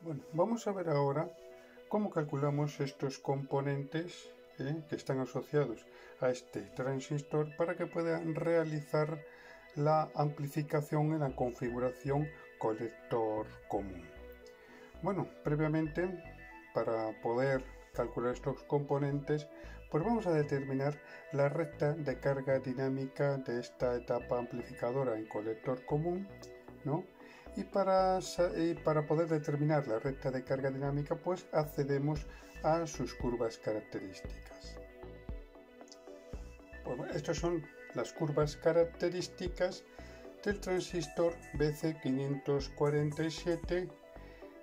Bueno, vamos a ver ahora cómo calculamos estos componentes que están asociados a este transistor para que puedan realizar la amplificación en la configuración colector común. Bueno, previamente, para poder calcular estos componentes, pues vamos a determinar la recta de carga dinámica de esta etapa amplificadora en colector común, ¿no? Y para poder determinar la recta de carga dinámica, pues accedemos a sus curvas características. Bueno, estas son las curvas características del transistor BC547,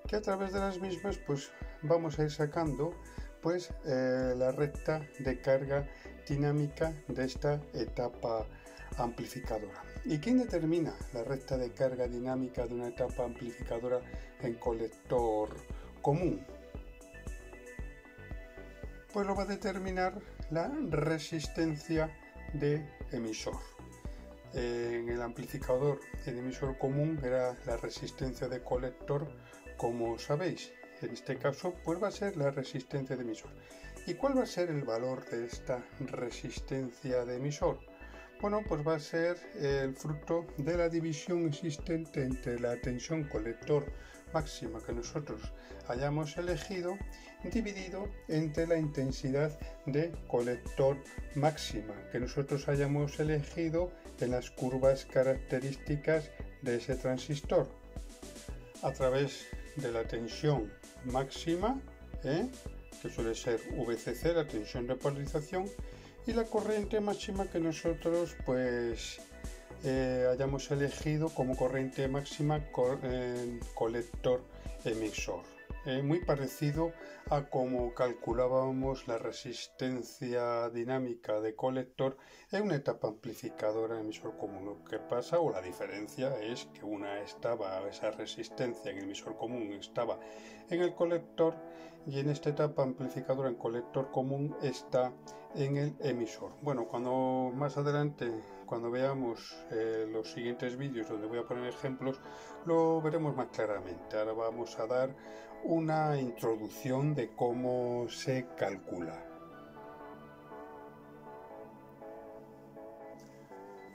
que a través de las mismas pues vamos a ir sacando pues la recta de carga dinámica de esta etapa amplificadora. ¿Y quién determina la recta de carga dinámica de una etapa amplificadora en colector común? Pues lo va a determinar la resistencia de emisor. En el amplificador en emisor común era la resistencia de colector, como sabéis. En este caso pues va a ser la resistencia de emisor. ¿Y cuál va a ser el valor de esta resistencia de emisor? Bueno, pues va a ser el fruto de la división existente entre la tensión colector máxima que nosotros hayamos elegido, dividido entre la intensidad de colector máxima que nosotros hayamos elegido en las curvas características de ese transistor. A través de la tensión máxima, que suele ser VCC, la tensión de polarización, y la corriente máxima que nosotros pues hayamos elegido como corriente máxima colector emisor. Muy parecido a como calculábamos la resistencia dinámica de colector en una etapa amplificadora emisor común. Lo que pasa, o la diferencia, es que esa resistencia en el emisor común estaba en el colector, y en esta etapa amplificadora en colector común está en el emisor. Bueno, más adelante, cuando veamos los siguientes vídeos donde voy a poner ejemplos, lo veremos más claramente. Ahora vamos a dar una introducción de cómo se calcula.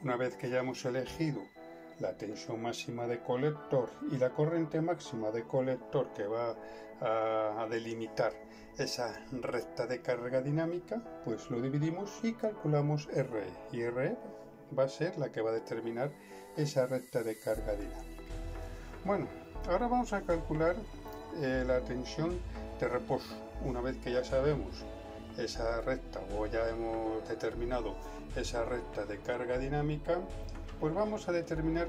Una vez que ya hemos elegido la tensión máxima de colector y la corriente máxima de colector que va a delimitar esa recta de carga dinámica, pues lo dividimos y calculamos RE. Y RE va a ser la que va a determinar esa recta de carga dinámica. Bueno, ahora vamos a calcular la tensión de reposo. Una vez que ya sabemos esa recta, o ya hemos determinado esa recta de carga dinámica, pues vamos a determinar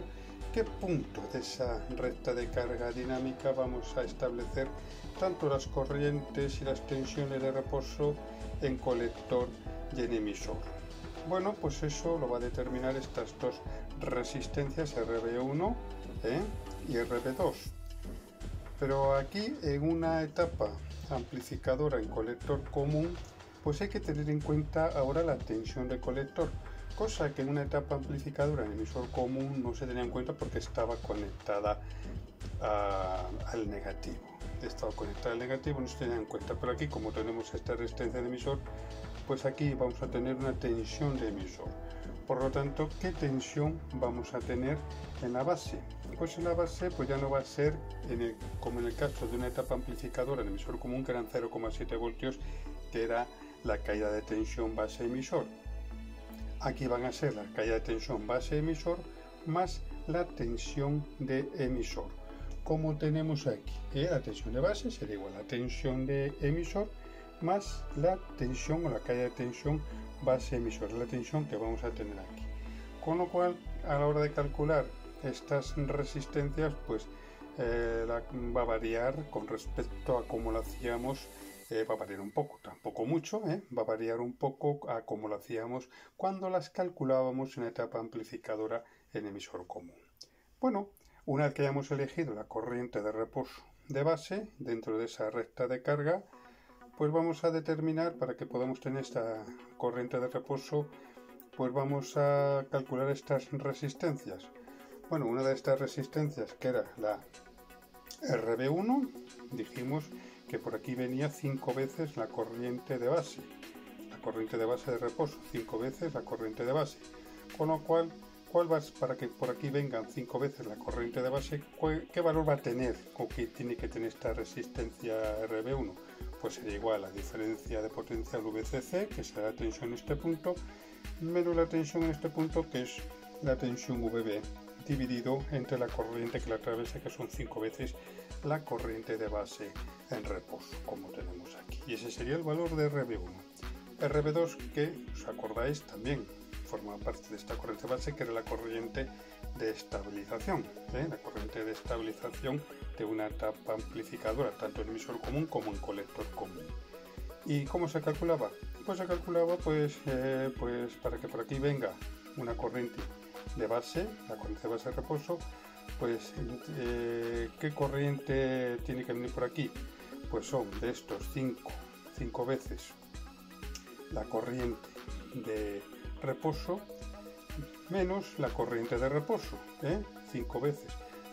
qué punto de esa recta de carga dinámica vamos a establecer tanto las corrientes y las tensiones de reposo en colector y en emisor. Bueno, pues eso lo va a determinar estas dos resistencias, RB1 y RB2. Pero aquí, en una etapa amplificadora en colector común, pues hay que tener en cuenta ahora la tensión de colector, cosa que en una etapa amplificadora en emisor común no se tenía en cuenta porque estaba conectada al negativo. Estaba conectada al negativo, no se tenía en cuenta, pero aquí, como tenemos esta resistencia de emisor, pues aquí vamos a tener una tensión de emisor. Por lo tanto, ¿qué tensión vamos a tener en la base? Pues en la base pues ya no va a ser como en el caso de una etapa amplificadora en emisor común, que eran 0,7 voltios, que era la caída de tensión base emisor. Aquí van a ser la caída de tensión base emisor más la tensión de emisor. Como tenemos aquí, la tensión de base sería igual a la tensión de emisor más la tensión o la caída de tensión base emisor, la tensión que vamos a tener aquí. Con lo cual, a la hora de calcular estas resistencias, pues va a variar con respecto a cómo lo hacíamos. Va a variar un poco, tampoco mucho, va a variar un poco a como lo hacíamos cuando las calculábamos en etapa amplificadora en emisor común. Bueno, una vez que hayamos elegido la corriente de reposo de base dentro de esa recta de carga, pues vamos a determinar, para que podamos tener esta corriente de reposo, pues vamos a calcular estas resistencias. Bueno, una de estas resistencias, que era la RB1, dijimos que por aquí venía 5 veces la corriente de base. La corriente de base de reposo, 5 veces la corriente de base. Con lo cual, para que por aquí vengan 5 veces la corriente de base, ¿qué valor va a tener? ¿O qué tiene que tener esta resistencia RB1? Pues sería igual a la diferencia de potencial VCC, que será la tensión en este punto, menos la tensión en este punto, que es la tensión VB, dividido entre la corriente que la atraviesa, que son 5 veces la corriente de base en reposo, como tenemos aquí. Y ese sería el valor de RB1. RB2, que os acordáis también, forma parte de esta corriente base, que era la corriente de estabilización, la corriente de estabilización de una etapa amplificadora, tanto en emisor común como en colector común. ¿Y cómo se calculaba? Pues se calculaba pues para que por aquí venga una corriente de base, la corriente de base de reposo, pues ¿qué corriente tiene que venir por aquí? Pues son de estos 5 veces la corriente de reposo menos la corriente de reposo, 5 veces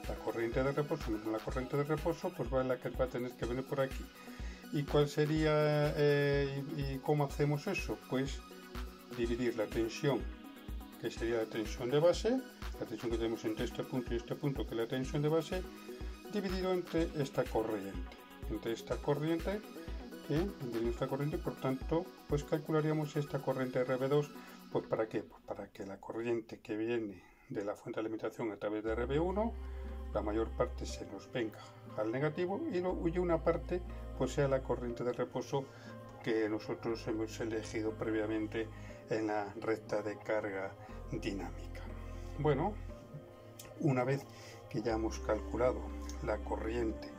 la corriente de reposo menos la corriente de reposo, pues va la que va a tener que venir por aquí. ¿Y cuál sería y cómo hacemos eso? Pues dividir la tensión, que sería la tensión de base, la tensión que tenemos entre este punto y este punto, que es la tensión de base, dividido entre esta corriente, por tanto, pues calcularíamos esta corriente RB2, pues ¿para qué? Pues para que la corriente que viene de la fuente de alimentación a través de RB1, la mayor parte se nos venga al negativo y una parte pues sea la corriente de reposo que nosotros hemos elegido previamente en la recta de carga dinámica. Bueno, una vez que ya hemos calculado la corriente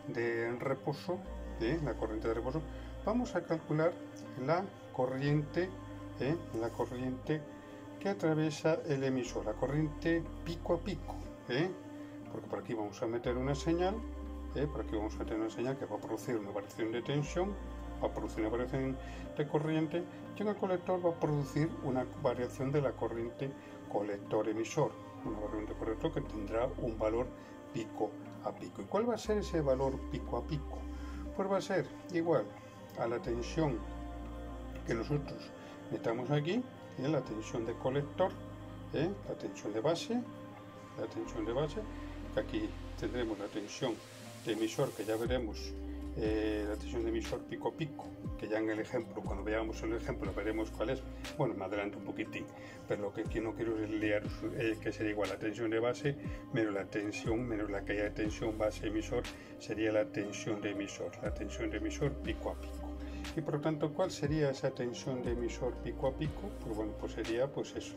de reposo, vamos a calcular la corriente que atraviesa el emisor, la corriente pico a pico, porque por aquí vamos a meter una señal, que va a producir una variación de tensión, va a producir una variación de corriente, y en el colector va a producir una variación de la corriente colector-emisor, una variación de colector que tendrá un valor pico a pico. ¿Y cuál va a ser ese valor pico a pico? Pues va a ser igual a la tensión que nosotros metamos aquí, la tensión de colector, la tensión de base, que aquí tendremos la tensión de emisor, que ya veremos la tensión de emisor pico a pico, que ya en el ejemplo, cuando veamos el ejemplo, veremos cuál es. Bueno, me adelanto un poquitín, pero lo que aquí no quiero es liar, que sería igual la tensión de base menos la caída de tensión base emisor, sería la tensión de emisor pico a pico. Y por lo tanto, ¿cuál sería esa tensión de emisor pico a pico? Pues bueno, pues sería pues eso,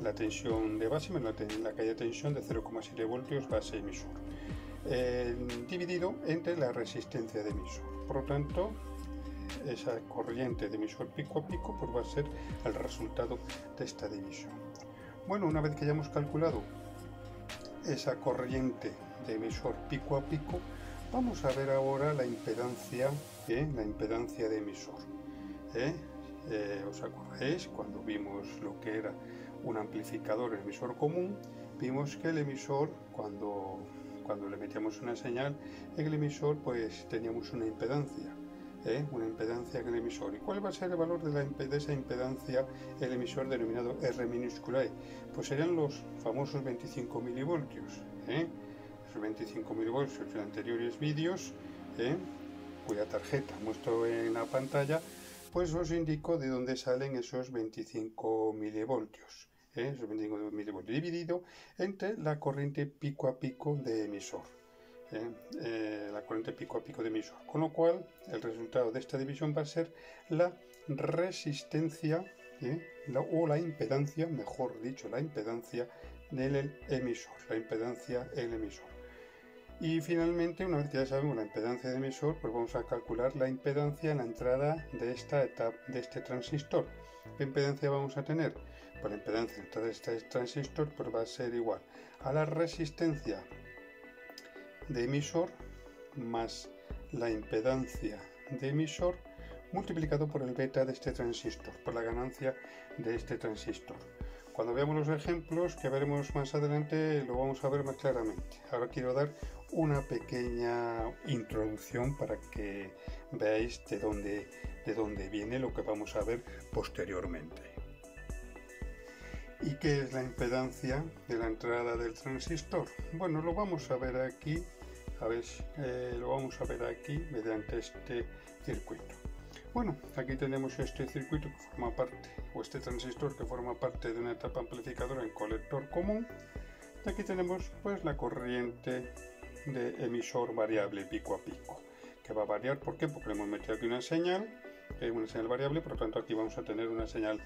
la tensión de base menos la caída de tensión de 0,7 voltios base emisor, dividido entre la resistencia de emisor. Por lo tanto, esa corriente de emisor pico a pico pues va a ser el resultado de esta división. Bueno, una vez que ya hemos calculado esa corriente de emisor pico a pico, vamos a ver ahora la impedancia de emisor. ¿Os acordáis? Cuando vimos lo que era un amplificador en emisor común, vimos que el emisor, cuando le metíamos una señal en el emisor, pues teníamos una impedancia en el emisor. ¿Y cuál va a ser el valor de esa impedancia el emisor denominado R minúscula E? Pues serían los famosos 25 milivoltios. Esos 25 milivoltios en anteriores vídeos, cuya tarjeta muestro en la pantalla, pues os indico de dónde salen esos 25 milivoltios. Esos 25 milivoltios dividido entre la corriente pico a pico de emisor. Con lo cual, el resultado de esta división va a ser la resistencia la impedancia, mejor dicho, la impedancia del emisor, Y finalmente, una vez que ya sabemos la impedancia del emisor, pues vamos a calcular la impedancia en la entrada de esta etapa, de este transistor. ¿Qué impedancia vamos a tener? Pues la impedancia en la entrada de este transistor pues va a ser igual a la resistencia de emisor más la impedancia de emisor multiplicado por el beta de este transistor, por la ganancia de este transistor. Cuando veamos los ejemplos que veremos más adelante lo vamos a ver más claramente. Ahora quiero dar una pequeña introducción para que veáis de dónde viene lo que vamos a ver posteriormente. ¿Y qué es la impedancia de la entrada del transistor? Bueno, lo vamos a ver aquí, mediante este circuito. Bueno, aquí tenemos este circuito que forma parte, o este transistor que forma parte de una etapa amplificadora en colector común. Y aquí tenemos pues la corriente de emisor variable pico a pico, que va a variar. ¿Por qué? Porque le hemos metido aquí una señal variable, por lo tanto aquí vamos a tener una señal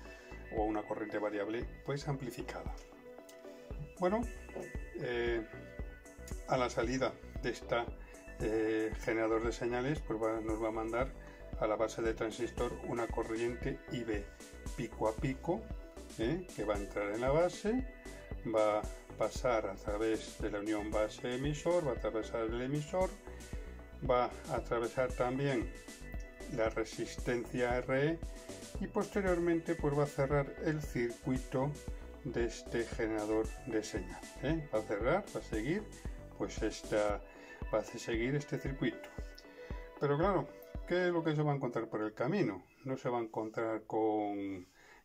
o una corriente variable pues amplificada. Bueno, a la salida de esta generador de señales pues nos va a mandar a la base del transistor una corriente IB pico a pico, que va a entrar en la base, va a pasar a través de la unión base-emisor, va a atravesar el emisor, va a atravesar también la resistencia RE y posteriormente pues va a cerrar el circuito de este generador de señal. Va a cerrar, va a seguir este circuito. Pero claro, ¿qué es lo que se va a encontrar por el camino? No se va a encontrar con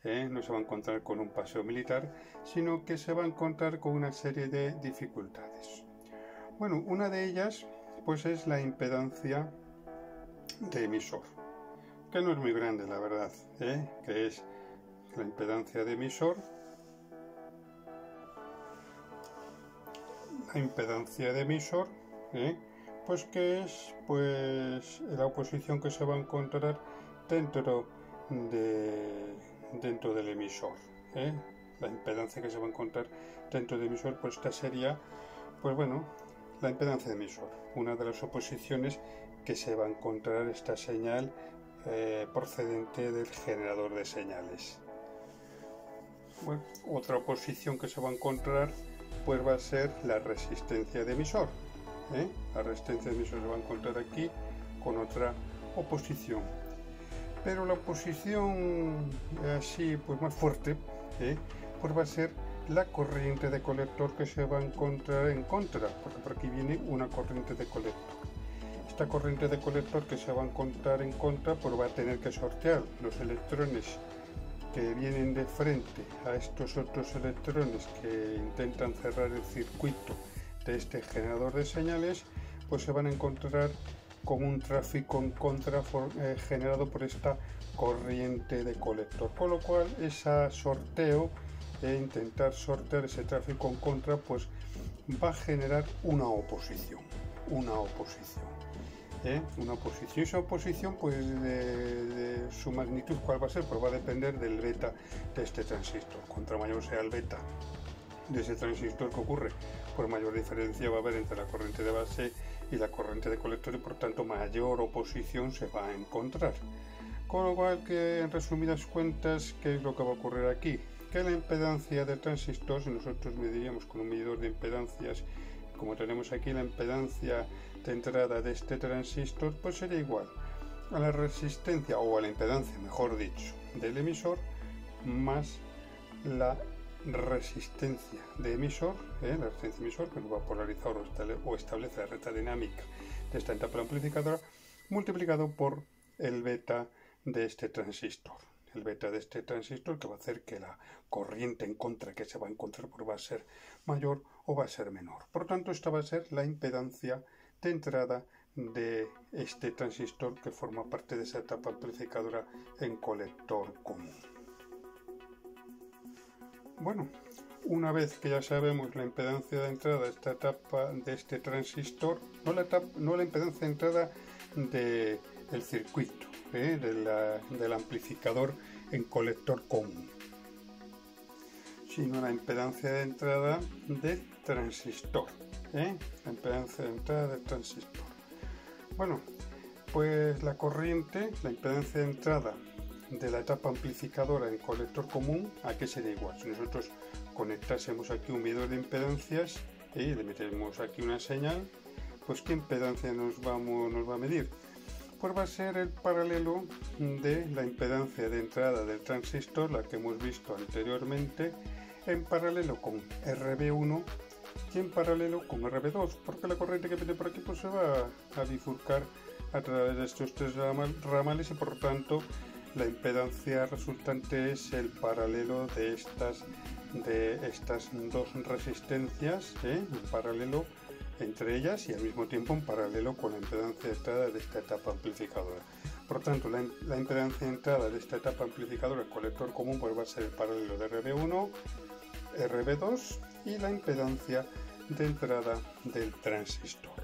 un paseo militar, sino que se va a encontrar con una serie de dificultades. Bueno, una de ellas pues es la impedancia de emisor, que no es muy grande, la verdad, que es la impedancia de emisor. Pues que es pues la oposición que se va a encontrar dentro del emisor. La impedancia que se va a encontrar dentro del emisor, pues esta sería, pues bueno, la impedancia de emisor, una de las oposiciones que se va a encontrar esta señal procedente del generador de señales. Bueno, otra oposición que se va a encontrar pues va a ser la resistencia de emisor. La resistencia de emisor se va a encontrar aquí con otra oposición, pero la oposición así pues más fuerte pues va a ser la corriente de colector que se va a encontrar en contra, porque por aquí viene una corriente de colector. Esta corriente de colector que se va a encontrar en contra pues va a tener que sortear los electrones que vienen de frente a estos otros electrones que intentan cerrar el circuito de este generador de señales, pues se van a encontrar con un tráfico en contra generado por esta corriente de colector, con lo cual ese sorteo intentar sortear ese tráfico en contra pues va a generar una oposición. Y esa oposición pues de su magnitud, ¿cuál va a ser? Pues va a depender del beta de este transistor. Cuanto mayor sea el beta de ese transistor que ocurre, pues mayor diferencia va a haber entre la corriente de base y la corriente de colector, y por tanto mayor oposición se va a encontrar. Con lo cual, que en resumidas cuentas, ¿qué es lo que va a ocurrir aquí? Que la impedancia del transistor, si nosotros mediríamos con un medidor de impedancias, como tenemos aquí la impedancia de entrada de este transistor, pues sería igual a la resistencia, o a la impedancia, mejor dicho, del emisor, más la resistencia de emisor, la resistencia de emisor que nos va a polarizar o establece la recta dinámica de esta etapa amplificadora, multiplicado por el beta de este transistor. El beta de este transistor, que va a hacer que la corriente en contra que se va a encontrar pues va a ser mayor o va a ser menor. Por tanto, esta va a ser la impedancia de entrada de este transistor que forma parte de esa etapa amplificadora en colector común. Bueno, una vez que ya sabemos la impedancia de entrada de esta etapa de este transistor, no la impedancia de entrada del circuito, del amplificador en colector común, sino la impedancia de entrada del transistor, la impedancia de entrada del transistor. Bueno, pues la corriente, la impedancia de entrada de la etapa amplificadora en colector común, ¿a qué sería igual? Si nosotros conectásemos aquí un medidor de impedancias y le metemos aquí una señal, pues ¿qué impedancia nos va a medir? Pues va a ser el paralelo de la impedancia de entrada del transistor, la que hemos visto anteriormente, en paralelo con RB1 y en paralelo con RB2, porque la corriente que viene por aquí pues se va a bifurcar a través de estos tres ramales y por lo tanto la impedancia resultante es el paralelo de estas dos resistencias, en paralelo entre ellas y al mismo tiempo en paralelo con la impedancia de entrada de esta etapa amplificadora. Por tanto, la impedancia de entrada de esta etapa amplificadora, el colector común, pues va a ser el paralelo de RB1, RB2 y la impedancia de entrada del transistor.